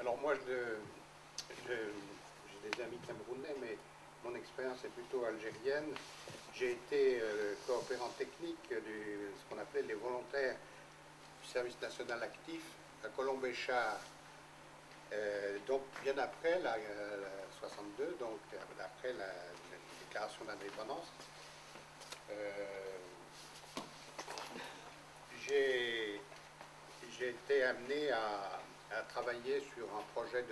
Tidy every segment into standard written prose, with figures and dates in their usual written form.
Alors moi, j'ai des amis camerounais, mais mon expérience est plutôt algérienne. J'ai été coopérant technique de ce qu'on appelait les volontaires du service national actif à Colombéchar. Donc bien après la 62, donc après la déclaration d'indépendance, j'ai été amené à travailler sur un projet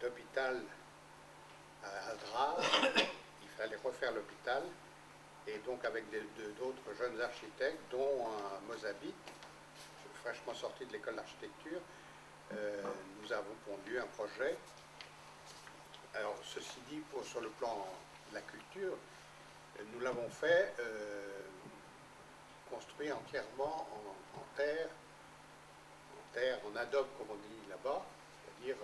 d'hôpital à Adrar. Il fallait refaire l'hôpital, et donc avec d'autres jeunes architectes, dont un Mozambique, fraîchement sorti de l'école d'architecture, nous avons pondu un projet. Alors, ceci dit, sur le plan de la culture, nous l'avons fait construit entièrement en terre, en adobe, comme on dit là-bas, c'est-à-dire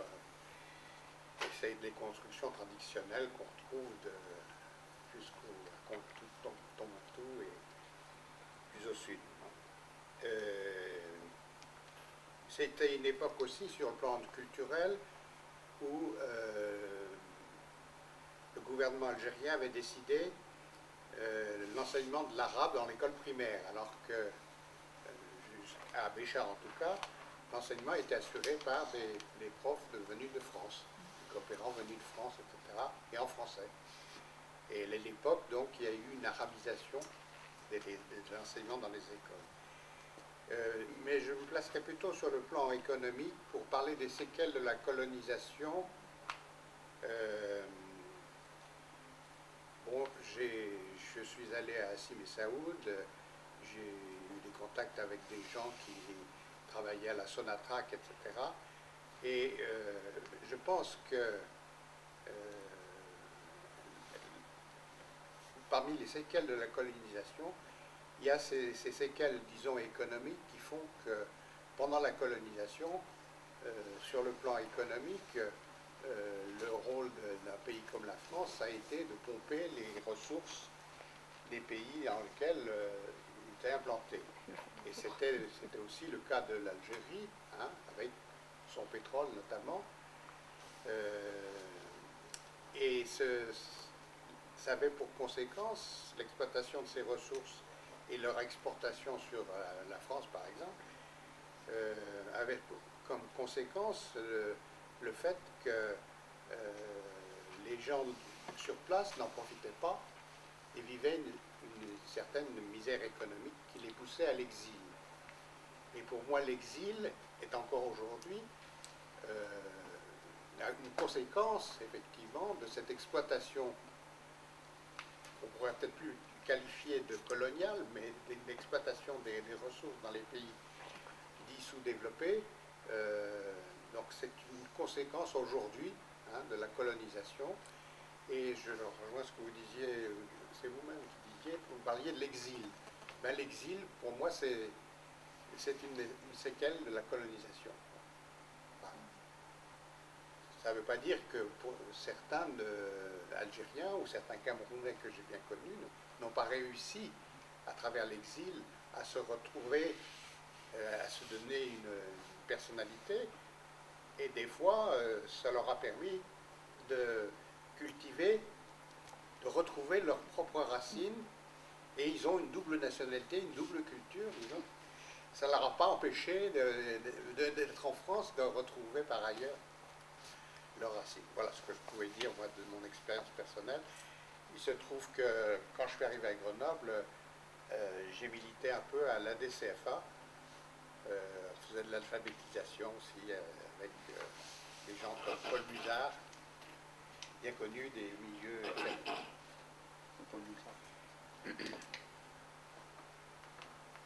c'est des constructions traditionnelles qu'on retrouve jusqu'au Tombouctou et plus au sud. C'était une époque aussi sur le plan culturel où le gouvernement algérien avait décidé l'enseignement de l'arabe dans l'école primaire, alors que à Béchar en tout cas, l'enseignement était assuré par des profs venus de France, des coopérants venus de France, etc., et en français. Et à l'époque, donc, il y a eu une arabisation de l'enseignement dans les écoles. Mais je me placerai plutôt sur le plan économique pour parler des séquelles de la colonisation. Bon, je suis allé à Assim et Saoud, j'ai eu des contacts avec des gens qui travaillaient à la Sonatrach, etc. Et je pense que parmi les séquelles de la colonisation, il y a ces séquelles, disons, économiques qui font que pendant la colonisation, sur le plan économique, le rôle d'un pays comme la France a été de pomper les ressources des pays dans lesquels il était implanté. Et c'était aussi le cas de l'Algérie, hein, avec son pétrole notamment. Et ça avait pour conséquence l'exploitation de ces ressources et leur exportation sur la France, par exemple, avait comme conséquence le fait que les gens sur place n'en profitaient pas et vivaient une certaine misère économique qui les poussait à l'exil. Et pour moi, l'exil est encore aujourd'hui une conséquence, effectivement, de cette exploitation, on pourrait peut-être plus qualifier de coloniale, mais d'exploitation des ressources dans les pays dits sous-développés. Donc c'est une conséquence aujourd'hui, hein, de la colonisation. Et je rejoins ce que vous disiez, c'est vous-même qui disiez, vous parliez de l'exil. Ben, l'exil, pour moi, c'est une séquelle de la colonisation. Ça ne veut pas dire que pour certains Algériens ou certains Camerounais que j'ai bien connus n'ont pas réussi, à travers l'exil, à se retrouver, à se donner une personnalité. Et des fois, ça leur a permis de cultiver, de retrouver leurs propres racines. Et ils ont une double nationalité, une double culture, disons. Ça ne leur a pas empêché d'être en France, de retrouver par ailleurs leurs racines. Voilà ce que je pouvais dire, moi, de mon expérience personnelle. Il se trouve que quand je suis arrivé à Grenoble, j'ai milité un peu à l'ADCFA. On faisait de l'alphabétisation aussi avec des gens comme Paul Musard, bien connu des milieux. Paul Musard.